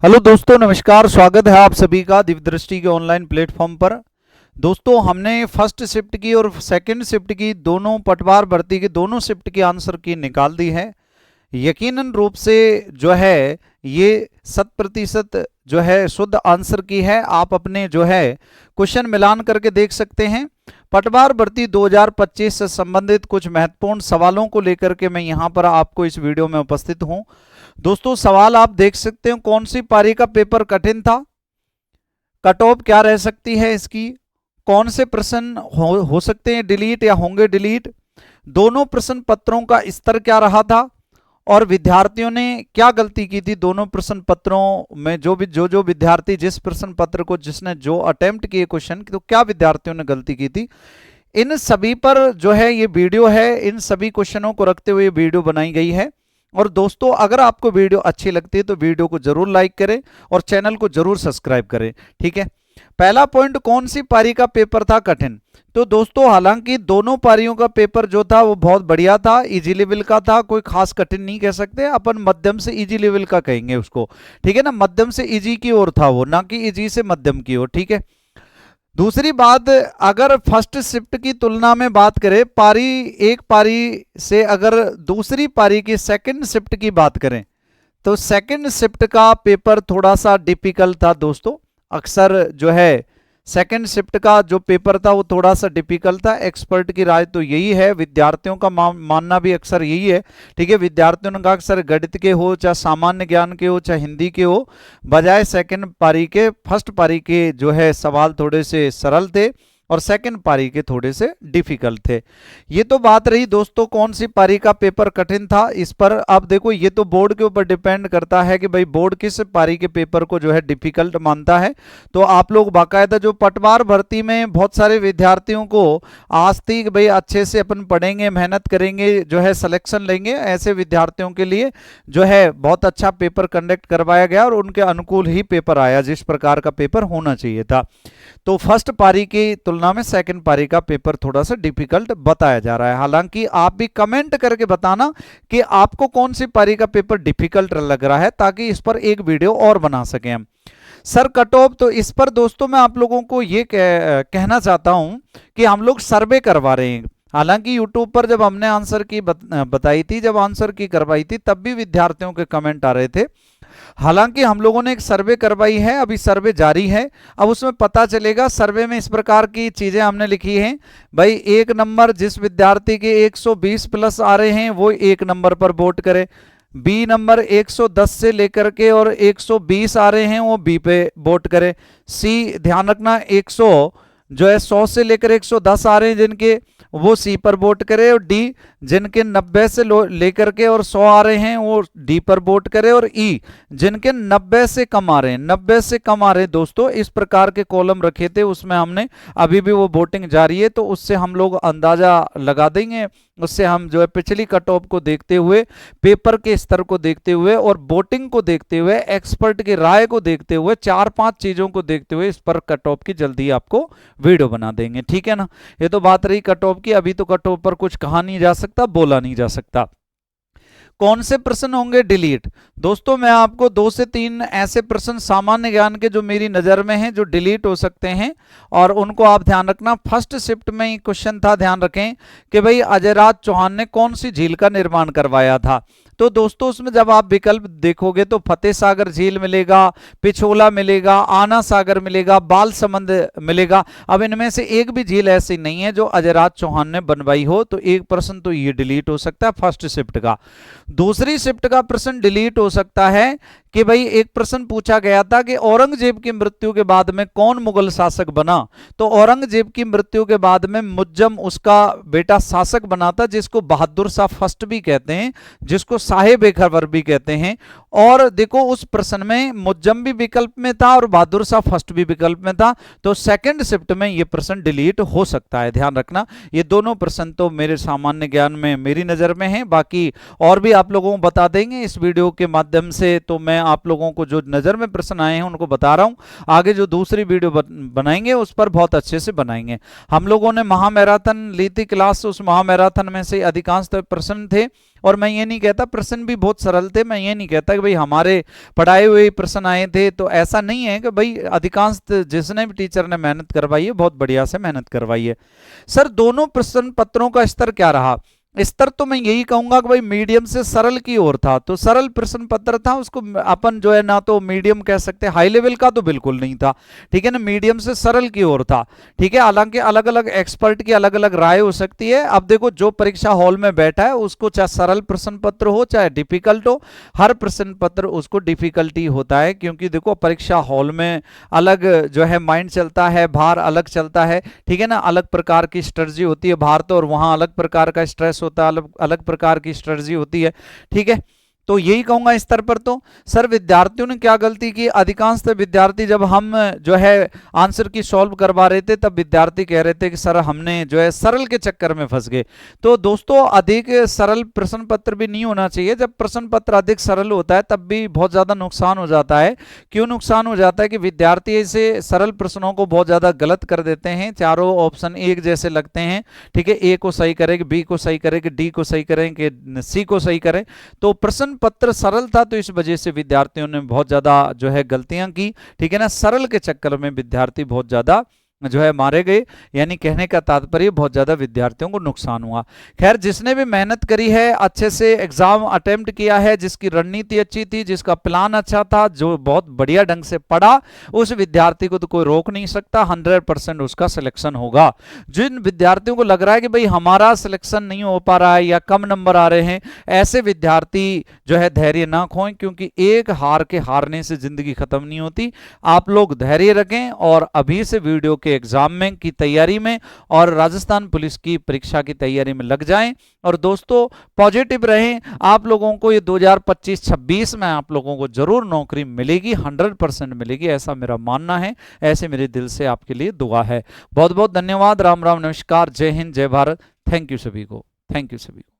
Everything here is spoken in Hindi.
हेलो दोस्तों, नमस्कार। स्वागत है आप सभी का दिव्य दृष्टि के ऑनलाइन प्लेटफॉर्म पर। दोस्तों, हमने फर्स्ट शिफ्ट की और सेकंड शिफ्ट की दोनों पटवार भर्ती के दोनों शिफ्ट की आंसर की निकाल दी है। यकीनन रूप से जो है ये 100% जो है शुद्ध आंसर की है। आप अपने जो है क्वेश्चन मिलान करके देख सकते हैं। पटवार भर्ती 2025 से संबंधित कुछ महत्वपूर्ण सवालों को लेकर के मैं यहाँ पर आपको इस वीडियो में उपस्थित हूँ। दोस्तों, सवाल आप देख सकते हो। कौन सी पारी का पेपर कठिन था? कट ऑफ क्या रह सकती है इसकी? कौन से प्रश्न हो सकते हैं डिलीट या होंगे डिलीट? दोनों प्रश्न पत्रों का स्तर क्या रहा था और विद्यार्थियों ने क्या गलती की थी? दोनों प्रश्न पत्रों में जो विद्यार्थी जिस प्रश्न पत्र को जिसने जो अटेम्प्ट किए क्वेश्चन, तो क्या विद्यार्थियों ने गलती की थी? इन सभी पर जो है ये वीडियो है। इन सभी क्वेश्चनों को रखते हुए वीडियो बनाई गई है। और दोस्तों, अगर आपको वीडियो अच्छी लगती है तो वीडियो को जरूर लाइक करें और चैनल को जरूर सब्सक्राइब करें। ठीक है। पहला पॉइंट, कौन सी पारी का पेपर था कठिन? तो दोस्तों, हालांकि दोनों पारियों का पेपर जो था वो बहुत बढ़िया था, इजी लेवल का था। कोई खास कठिन नहीं कह सकते, अपन मध्यम से इजी लेवल का कहेंगे उसको। ठीक है ना, मध्यम से इजी की ओर था वो, ना कि इजी से मध्यम की ओर। ठीक है। दूसरी बात, अगर फर्स्ट शिफ्ट की तुलना में बात करें, एक पारी से अगर दूसरी पारी की सेकंड शिफ्ट की बात करें तो सेकंड शिफ्ट का पेपर थोड़ा सा डिफिकल्ट था दोस्तों। अक्सर जो है सेकंड शिफ्ट का जो पेपर था वो थोड़ा सा डिफिकल्ट था। एक्सपर्ट की राय तो यही है, विद्यार्थियों का मानना भी अक्सर यही है। ठीक है। विद्यार्थियों ने कहा अक्सर गणित के हो, चाहे सामान्य ज्ञान के हो, चाहे हिंदी के हो, बजाय सेकंड पारी के फर्स्ट पारी के जो है सवाल थोड़े से सरल थे और सेकंड पारी के थोड़े से डिफिकल्ट थे। ये तो बात रही दोस्तों कौन सी पारी का पेपर कठिन था। इस पर अब देखो, ये तो बोर्ड के ऊपर डिपेंड करता है कि भाई बोर्ड किस पारी के पेपर को जो है डिफिकल्ट मानता है। तो आप लोग बाकायदा जो पटवार भर्ती में बहुत सारे विद्यार्थियों को आज थी कि भाई अच्छे से अपन पढ़ेंगे, मेहनत करेंगे, जो है सिलेक्शन लेंगे, ऐसे विद्यार्थियों के लिए जो है बहुत अच्छा पेपर कंडक्ट करवाया गया और उनके अनुकूल ही पेपर आया, जिस प्रकार का पेपर होना चाहिए था। तो फर्स्ट पारी की तुलना में सेकंड पारी का पेपर थोड़ा सा डिफिकल्ट बताया जा रहा है। हालांकि आप भी कमेंट करके बताना कि आपको कौन सी पारी का पेपर डिफिकल्ट लग रहा है, ताकि इस पर एक वीडियो और बना सकें हम। सर कट ऑफ, तो इस पर दोस्तों मैं आप लोगों को ये कहना चाहता हूं कि हम लोग सर्वे करवा रहे हैं। हालांकि YouTube पर जब हमने आंसर की बताई थी, जब आंसर की करवाई थी, तब भी विद्यार्थियों के कमेंट आ रहे थे। हालांकि हम लोगों ने एक सर्वे करवाई है, अभी सर्वे जारी है। अब उसमें पता चलेगा। सर्वे में इस प्रकार की चीजें हमने लिखी हैं। भाई, एक नंबर जिस विद्यार्थी के 120 प्लस आ रहे हैं वो एक नंबर पर वोट करे। बी नंबर 110 से लेकर के और 120 आ रहे हैं वो बी पे वोट करे। सी, ध्यान रखना, 100 से लेकर 110 आ रहे हैं जिनके, वो सी पर वोट करे। और डी, जिनके 90 से लेकर के और 100 आ रहे हैं वो डी पर वोट करे। और ई, जिनके 90 से कम आ रहे हैं, 90 से कम आ रहे हैं दोस्तों, इस प्रकार के कॉलम रखे थे उसमें हमने। अभी भी वो वोटिंग जारी है, तो उससे हम लोग अंदाजा लगा देंगे। उससे हम जो है पिछली कट ऑफ को देखते हुए, पेपर के स्तर को देखते हुए और वोटिंग को देखते हुए, एक्सपर्ट की राय को देखते हुए, 4-5 चीजों को देखते हुए इस पर कट ऑफ की जल्दी आपको वीडियो बना देंगे। ठीक है ना। ये तो बात रही कट ऑफ की। अभी तो कट ऑफ पर कुछ कहा नहीं जा सकता, बोला नहीं जा सकता। कौन से प्रश्न होंगे डिलीट? दोस्तों, मैं आपको 2 से 3 ऐसे प्रश्न सामान्य ज्ञान के जो मेरी नजर में हैं जो डिलीट हो सकते हैं, और उनको आप ध्यान रखना। फर्स्ट शिफ्ट में ही क्वेश्चन था, ध्यान रखें कि भाई अजयराज चौहान ने कौन सी झील का निर्माण करवाया था। तो दोस्तों, उसमें जब आप विकल्प देखोगे तो फतेह सागर झील मिलेगा, पिछोला मिलेगा, आना सागर मिलेगा, बाल समंद मिलेगा। अब इनमें से एक भी झील ऐसी नहीं है जो अजयराज चौहान ने बनवाई हो, तो एक प्रश्न तो ये डिलीट हो सकता है फर्स्ट शिफ्ट का। दूसरी शिफ्ट का प्रश्न डिलीट हो सकता है कि भाई एक प्रश्न पूछा गया था कि औरंगजेब की मृत्यु के बाद में कौन मुगल शासक बना। तो औरंगजेब की मृत्यु के बाद में मुज्जम उसका बेटा शासक बना था, जिसको बहादुर शाह फर्स्ट भी कहते हैं, जिसको साहेब अकबर भी कहते हैं। और देखो, उस प्रश्न में मुज्जम भी विकल्प में था और बहादुर शाह फर्स्ट भी विकल्प में था। तो सेकंड शिफ्ट में ये प्रश्न डिलीट हो सकता है, ध्यान रखना। ये दोनों प्रश्न तो मेरे सामान्य ज्ञान में, मेरी नजर में है। बाकी और भी आप लोगों को बता देंगे इस वीडियो के माध्यम से। तो मैं आप लोगों को जो नज़र में प्रश्न आए हैं उनको बता रहा हूँ। आगे जो दूसरी वीडियो बनाएंगे उस पर बहुत अच्छे से बनाएंगे। हम लोगों ने महामैराथन ली थी क्लास, उस महामैराथन में से अधिकांश प्रश्न थे, और मैं ये नहीं कहता प्रश्न भी बहुत सरल थे, मैं ये नहीं कहता कि भाई हमारे पढ़ाए हुए प्रश्न आए थे, तो ऐसा नहीं है कि भाई अधिकांश जिसने भी टीचर ने मेहनत करवाई है बहुत बढ़िया से मेहनत करवाई है। सर दोनों प्रश्न पत्रों का स्तर क्या रहा? स्तर तो मैं यही कहूंगा कि भाई मीडियम से सरल की ओर था, तो सरल प्रश्न पत्र था, उसको अपन जो है ना तो मीडियम कह सकते हैं, हाई लेवल का तो बिल्कुल नहीं था, ठीक है ना, मीडियम से सरल की ओर था, ठीक है। हालांकि अलग अलग एक्सपर्ट की अलग अलग राय हो सकती है। अब देखो जो परीक्षा हॉल में बैठा है उसको चाहे सरल प्रश्न पत्र हो चाहे डिफिकल्ट हो, हर प्रश्न पत्र उसको डिफिकल्टी होता है, क्योंकि देखो परीक्षा हॉल में अलग जो है माइंड चलता है, बाहर अलग चलता है, ठीक है ना, अलग प्रकार की स्ट्रेटजी होती है बाहर तो, और वहां अलग प्रकार का स्ट्रेस होता है, अलग अलग प्रकार की स्ट्रेटजी होती है, ठीक है। तो यही कहूंगा इस स्तर पर। तो सर विद्यार्थियों ने क्या गलती की? अधिकांश विद्यार्थी जब हम जो है आंसर की सॉल्व करवा रहे थे तब विद्यार्थी कह रहे थे कि सर हमने जो है सरल के चक्कर में फंस गए। तो दोस्तों अधिक सरल प्रश्न पत्र भी नहीं होना चाहिए। जब प्रश्न पत्र अधिक सरल होता है तब भी बहुत ज्यादा नुकसान हो जाता है। क्यों नुकसान हो जाता है? कि विद्यार्थी ऐसे सरल प्रश्नों को बहुत ज्यादा गलत कर देते हैं, चारों ऑप्शन एक जैसे लगते हैं, ठीक है, ए को सही करें, बी को सही करें, डी को सही करें, कि सी को सही करें। तो प्रश्न पत्र सरल था तो इस वजह से विद्यार्थियों ने बहुत ज्यादा जो है गलतियां की, ठीक है ना, सरल के चक्कर में विद्यार्थी बहुत ज्यादा जो है मारे गए। यानी कहने का तात्पर्य बहुत ज्यादा विद्यार्थियों को नुकसान हुआ। खैर जिसने भी मेहनत करी है, अच्छे से एग्जाम अटेम्प्ट किया है, जिसकी रणनीति अच्छी थी, जिसका प्लान अच्छा था, जो बहुत बढ़िया ढंग से पढ़ा, उस विद्यार्थी को तो कोई रोक नहीं सकता, 100% उसका सिलेक्शन होगा। जिन विद्यार्थियों को लग रहा है कि भाई हमारा सिलेक्शन नहीं हो पा रहा है या कम नंबर आ रहे हैं, ऐसे विद्यार्थी जो है धैर्य ना खोएं, क्योंकि एक हार के हारने से जिंदगी खत्म नहीं होती। आप लोग धैर्य रखें और अभी से वीडियो के एग्जाम में की तैयारी में और राजस्थान पुलिस की परीक्षा की तैयारी में लग जाएं। और दोस्तों पॉजिटिव रहें। आप लोगों को ये 2025-26 में आप लोगों को जरूर नौकरी मिलेगी, 100% मिलेगी, ऐसा मेरा मानना है, ऐसे मेरे दिल से आपके लिए दुआ है। बहुत बहुत धन्यवाद। राम राम, नमस्कार, जय हिंद, जय भारत। थैंक यू सभी को, थैंक यू सभी को।